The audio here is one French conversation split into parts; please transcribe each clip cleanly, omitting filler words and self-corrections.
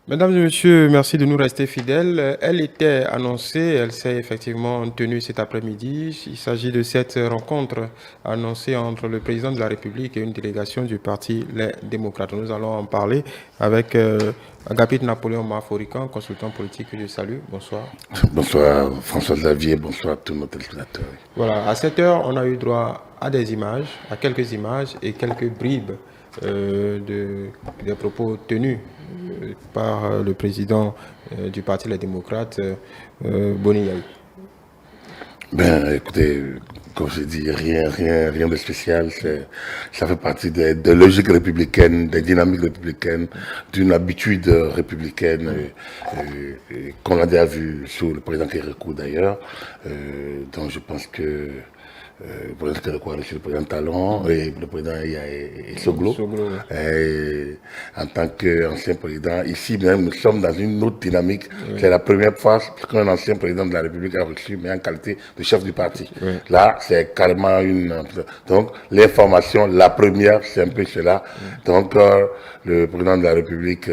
Mesdames et messieurs, merci de nous rester fidèles. Elle était annoncée, elle s'est effectivement tenue cet après-midi. Il s'agit de cette rencontre annoncée entre le président de la République et une délégation du parti Les Démocrates. Nous allons en parler avec Agapit Napoléon Maforican, consultant politique que je salue. Bonsoir. Bonsoir François Xavier, bonsoir à tous nos téléspectateurs. Voilà, à cette heure, on a eu droit à des images, à quelques images et quelques bribes des propos tenus par le président du Parti Les Démocrates, Boni Yaï. Ben, écoutez, comme je dis, rien de spécial. Ça fait partie des logiques républicaines, des dynamiques républicaines, d'une habitude républicaine qu'on a déjà vu sous le président Kérékou d'ailleurs. Donc je pense que le président Kérékou a reçu le président Talon et le président Soglo. En tant qu'ancien président, ici même, nous sommes dans une autre dynamique. Oui. C'est la première fois qu'un ancien président de la République a reçu, mais en qualité de chef du parti. Oui. Là, c'est carrément une... Donc, l'information, la première, c'est un peu cela. Oui. Donc, le président de la République...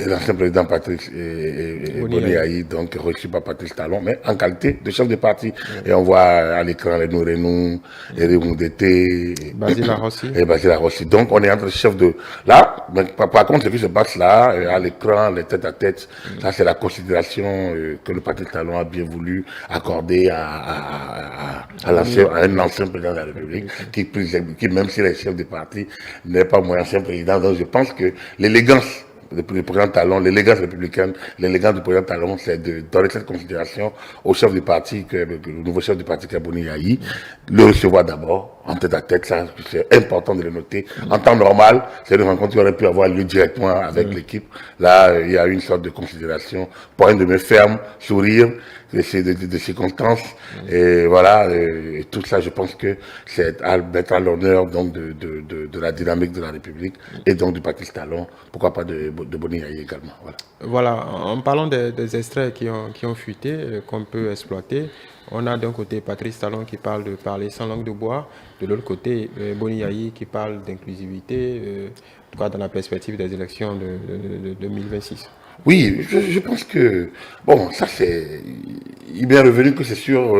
l'ancien président Patrice Boni Yaï, donc reçu par Patrice Talon, mais en qualité de chef de parti. Et on voit à l'écran les Nourenou, Eri Moudete, Basile Rossi. Et Basile Rossi. Donc on est entre chefs de... Là, par contre, ce qui se passe là, à l'écran, les têtes à tête, ça c'est la considération que le Patrice Talon a bien voulu accorder à un ancien président de la République, qui même s'il est chef de parti, n'est pas mon ancien président. Donc je pense que l'élégance le président Talon, l'élégance républicaine, l'élégance du président Talon, c'est de donner cette considération au chef du parti, le nouveau chef du parti Boni Yaï, le recevoir d'abord, en tête à tête, ça c'est important de le noter. En temps normal, c'est une rencontre qui aurait pu avoir lieu directement avec l'équipe. Là, il y a une sorte de considération, point de main ferme, sourire, de circonstances, et voilà, et tout ça, je pense que c'est à mettre à l'honneur donc de la dynamique de la République et donc du Patrice Talon, pourquoi pas de Boni Yaï également. Voilà, en parlant des extraits qui ont fuité, qu'on peut exploiter, on a d'un côté Patrice Talon qui parle de parler sans langue de bois, de l'autre côté Boni Yaï qui parle d'inclusivité, en tout cas dans la perspective des élections de 2026. Oui, je pense que, bon, ça c'est, il est bien revenu que c'est sur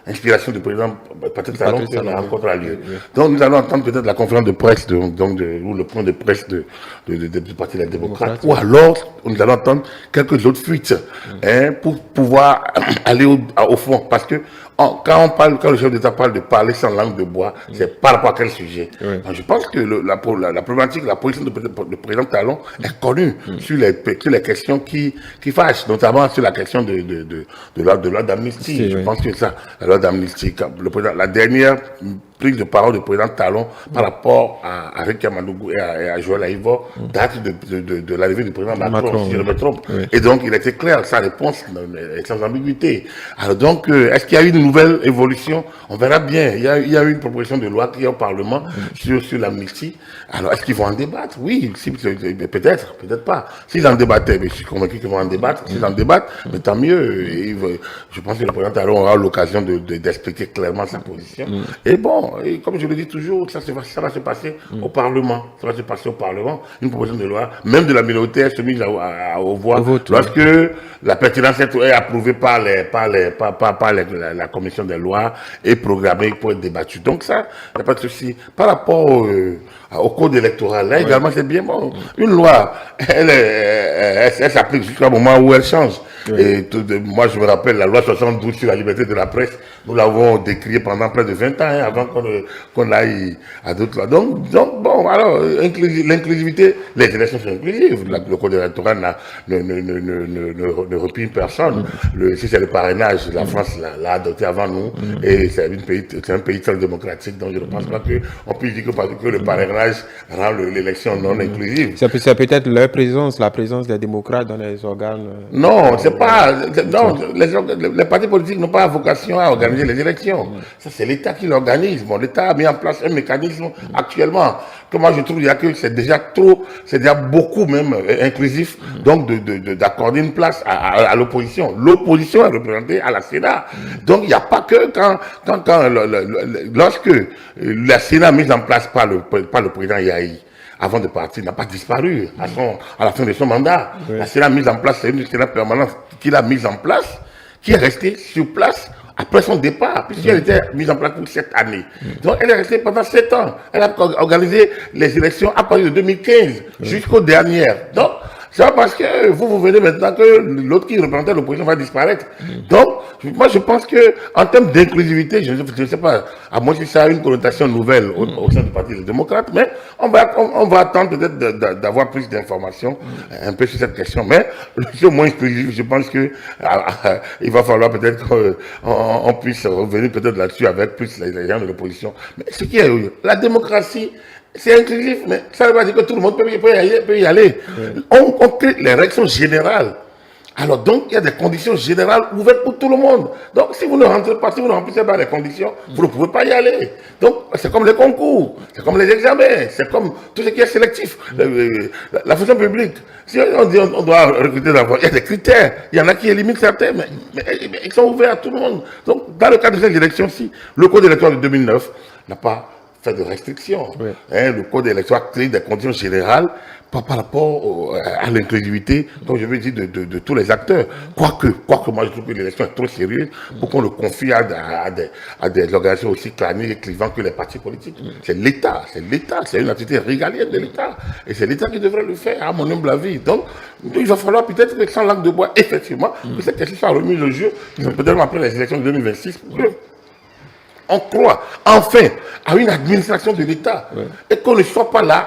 inspiration du président Patrice Talon que la rencontre a lieu. Oui. Donc nous allons entendre peut-être la conférence de presse, ou le point de presse du Parti des Démocrates, ou alors nous allons entendre quelques autres fuites pour pouvoir aller au fond. Parce que quand le chef d'État parle de parler sans langue de bois, c'est par rapport à quel sujet. Oui. Donc, je pense que la problématique, la position du président Talon est connue sur les questions qui fâchent, notamment sur la question de loi d'amnistie. Je pense que ça, la loi d'amnistie, la dernière prise de parole du président Talon par rapport à Rick Amadougou et à Joël Aïvo date de l'arrivée du président Macron, si je me trompe. Oui. Et donc, il était clair, sa réponse est sans ambiguïté. Alors donc, est-ce qu'il y a eu une nouvelle évolution? On verra bien. Il y a eu une proposition de loi qui est au Parlement sur l'amnistie. Alors, est-ce qu'ils vont en débattre? Oui, peut-être pas. S'ils en débattaient, mais je suis convaincu qu'ils vont en débattre. S'ils en débattent, mais tant mieux. Je pense que le président Talon aura l'occasion d'expliquer clairement sa position. Et bon, et comme je le dis toujours, ça va se passer au Parlement. Ça va se passer au Parlement. Une proposition de loi, même de la minorité, est soumise aux voix. Lorsque la pertinence est approuvée par la commission des lois et programmée pour être débattue. Donc ça, il n'y a pas de souci. Par rapport au code électoral, là également, c'est bien bon. Une loi, elle s'applique jusqu'au moment où elle change. Oui. Et moi, je me rappelle la loi 72 sur la liberté de la presse. Nous l'avons décriée pendant près de 20 ans, avant qu'on aille à d'autres lois. Donc, bon, alors, l'inclusivité, les élections sont inclusives. Le code électoral ne reprime personne. Si c'est le parrainage, la France l'a adopté avant nous. Et c'est un pays très démocratique. Donc, je ne pense pas qu'on puisse dire que le parrainage rend l'élection non inclusive. C'est peut-être la présence des démocrates dans les organes. Non, c'est pas. Non, les partis politiques n'ont pas vocation à organiser les élections. Ça, c'est l'État qui l'organise. Bon, l'État a mis en place un mécanisme actuellement. Que moi, je trouve que c'est déjà beaucoup même inclusif, donc d'accorder une place à l'opposition. L'opposition est représentée à la Sénat. Donc, il n'y a pas que lorsque la Sénat mise en place par le président Yahi, avant de partir, n'a pas disparu à la fin de son mandat. La Sénat mise en place, c'est une Sénat permanente qu'il a mise en place, qui est restée sur place après son départ, puisqu'elle était mise en place pour 7 années. Donc elle est restée pendant 7 ans. Elle a organisé les élections à partir de 2015 jusqu'aux dernières. Donc, c'est pas parce que vous venez maintenant que l'autre qui représentait l'opposition va disparaître. Donc, moi je pense que en termes d'inclusivité, je ne sais pas, à moins que ça a une connotation nouvelle au sein du Parti des démocrates, mais on va attendre peut-être d'avoir plus d'informations un peu sur cette question. Mais le moins inclusif, je pense que il va falloir peut-être qu'on puisse revenir peut-être là-dessus avec plus les gens de l'opposition. Mais ce qui est la démocratie, c'est inclusif, mais ça ne veut pas dire que tout le monde peut y aller. On crée les règles sont générales. Alors donc, il y a des conditions générales ouvertes pour tout le monde. Donc, si vous ne rentrez pas, si vous ne remplissez pas les conditions, vous ne pouvez pas y aller. Donc, c'est comme les concours, c'est comme les examens, c'est comme tout ce qui est sélectif. La fonction publique, si on dit on doit recruter d'abord, il y a des critères. Il y en a qui éliminent certains, mais ils sont ouverts à tout le monde. Donc, dans le cadre de cette élection-ci, le code électoral de 2009 n'a pas fait de restrictions. Le code électoral crée des conditions générales par rapport à l'inclusivité, donc je veux dire de tous les acteurs. Quoique moi je trouve que l'élection est trop sérieuse pour qu'on le confie à des organisations aussi claniques et clivantes que les partis politiques. C'est l'État, c'est une activité régalienne de l'État. Et c'est l'État qui devrait le faire, à mon humble avis. Donc, il va falloir peut-être que sans langue de bois, effectivement, que cette question soit remise au jeu, peut-être après les élections de 2026, on croit enfin à une administration de l'État et qu'on ne soit pas là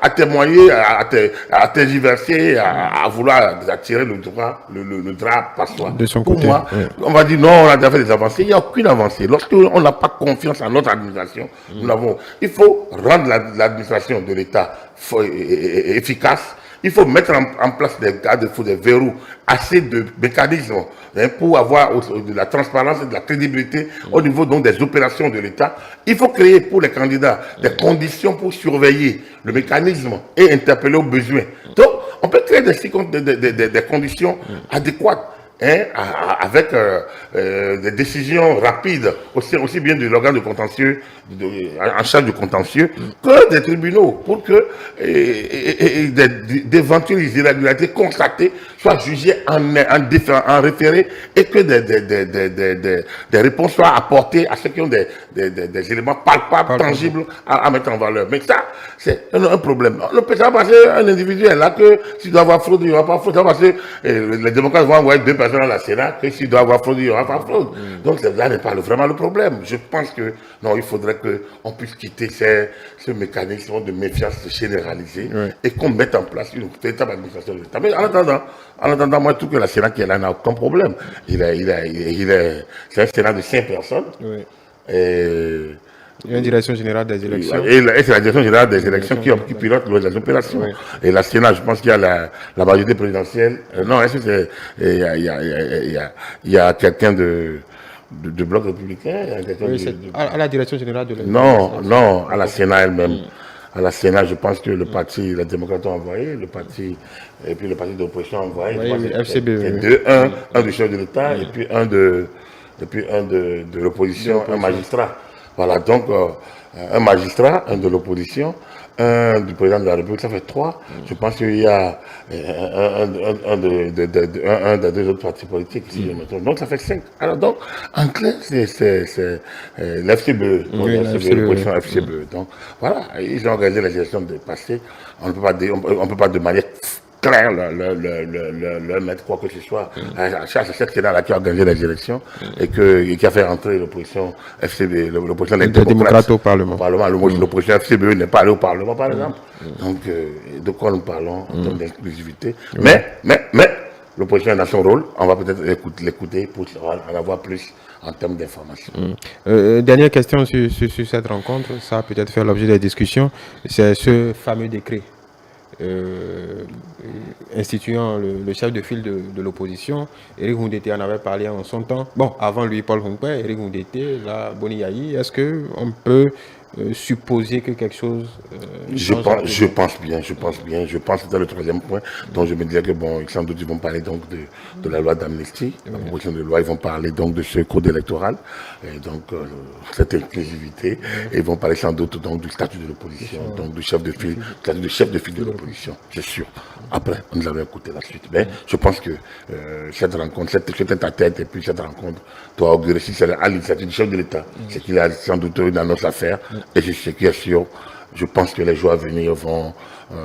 à témoigner, à tergiverser, à vouloir attirer le drap par soi. De son Pour côté, moi, on va dire non, on a déjà fait des avancées. Il n'y a aucune avancée. Lorsqu'on n'a pas confiance en notre administration, il faut rendre l'administration de l'État efficace. Il faut mettre en place des verrous, assez de mécanismes pour avoir de la transparence et de la crédibilité au niveau donc des opérations de l'État. Il faut créer pour les candidats des conditions pour surveiller le mécanisme et interpeller aux besoins. Donc, on peut créer des conditions adéquates. Avec des décisions rapides, aussi bien de l'organe de contentieux, en charge du contentieux, que des tribunaux, pour que d'éventuelles irrégularités constatées soient jugées en référé et que des réponses soient apportées à ceux qui ont des éléments palpables, tangibles à mettre en valeur. Mais ça, c'est un problème. Le peut pas passer un individu est là que s'il doit avoir fraude, il n'y aura pas fraude. Ça va passer, les démocrates vont envoyer 2 personnes à la Sénat, que s'il doit avoir fraude, il n'y aura pas fraude. Donc là n'est pas vraiment le problème. Je pense que non, il faudrait qu'on puisse quitter ce mécanisme de méfiance généralisée et qu'on mette en place une véritable administration de l'État. Mais en attendant, moi je trouve que la Sénat qui est là n'a aucun problème. C'est un Sénat de 5 personnes. Il y a une direction générale des élections. Et c'est la direction générale des élections qui pilote les opérations. Et la Sénat, je pense qu'il y a la majorité présidentielle. Non, est-ce que il y a quelqu'un de bloc républicain? À la direction générale de l'élection. Non, à la Sénat elle-même. À la Sénat, je pense que le parti, les démocrates ont envoyé, et puis le parti d'opposition a envoyé. FCBE. Un du chef de l'État et puis un de l'opposition, un magistrat. Voilà, donc un magistrat, un de l'opposition, un du président de la République, ça fait 3. Je pense qu'il y a un des 2 autres partis politiques, si je me trompe. Donc ça fait 5. Alors donc, en clair, c'est l'FCBE, l'opposition FCBE. Donc voilà, ils ont organisé la gestion de passé. On ne peut pas de manière clair leur mettre quoi que ce soit à cette Sénat-là qui a organisé les élections et qui a fait entrer l'opposition FCBE, l'opposition des démocrates au Parlement. L'opposition FCBE n'est pas allée au Parlement, par exemple. Donc, de quoi nous parlons en termes d'inclusivité. Mais, l'opposition a son rôle. On va peut-être l'écouter pour en avoir plus en termes d'information. Dernière question sur cette rencontre, ça a peut-être fait l'objet des discussions. C'est ce fameux décret instituant le chef de file de l'opposition. Éric Ngoundété en avait parlé en son temps. Bon, avant lui, Paul Hongpé, Éric Ngoundété, là, Boni Yayi. Est-ce qu'on peut supposer que quelque chose je pense bien. Je pense que c'est le troisième point. Donc je me disais que bon, sans doute ils vont parler donc de la loi d'amnistie, la proposition de loi, ils vont parler donc de ce code électoral, et donc cette inclusivité, et ils vont parler sans doute donc du statut de l'opposition, donc du chef de file, statut de chef de file de l'opposition, c'est sûr. Après, nous allons écouter la suite. Mais je pense que cette rencontre, cette tête-à-tête et puis cette rencontre doit augurer si c'est à l'initiative du chef de l'État. C'est qu'il a sans doute une annonce à faire, et c'est ce qui est sûr. Je pense que les jours à venir vont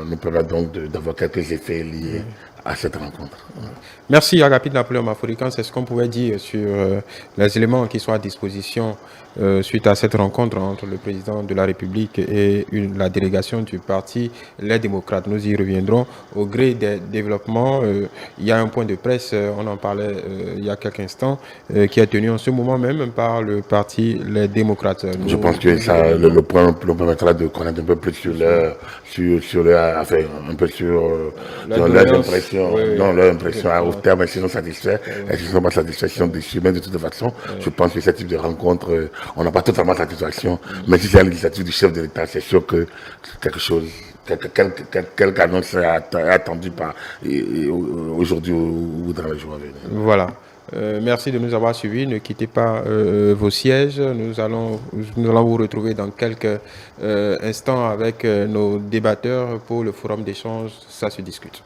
nous permettre donc d'avoir quelques effets liés à cette rencontre. Merci Agapit Napoléon Maforican. C'est ce qu'on pouvait dire sur les éléments qui sont à disposition suite à cette rencontre entre le président de la République et la délégation du parti Les Démocrates. Nous y reviendrons au gré des développements. Il y a un point de presse, on en parlait il y a quelques instants, qui est tenu en ce moment même par le parti Les Démocrates. Je pense que ça, le point nous permettra de connaître un peu plus sur leur, enfin, un peu sur leurs impressions, leur impression au terme, s'ils sont satisfaits, et s'ils ne sont pas satisfaits, s'ils sont déçus. Mais de toute façon, je pense que ce type de rencontre, on n'a pas totalement satisfaction. Mais si c'est à l'initiative du chef de l'État, c'est sûr que quelque chose, quelque annonce est attendue aujourd'hui ou dans les jours à venir. Voilà. Merci de nous avoir suivis. Ne quittez pas vos sièges. Nous allons vous retrouver dans quelques instants avec nos débatteurs pour le forum d'échange. Ça se discute.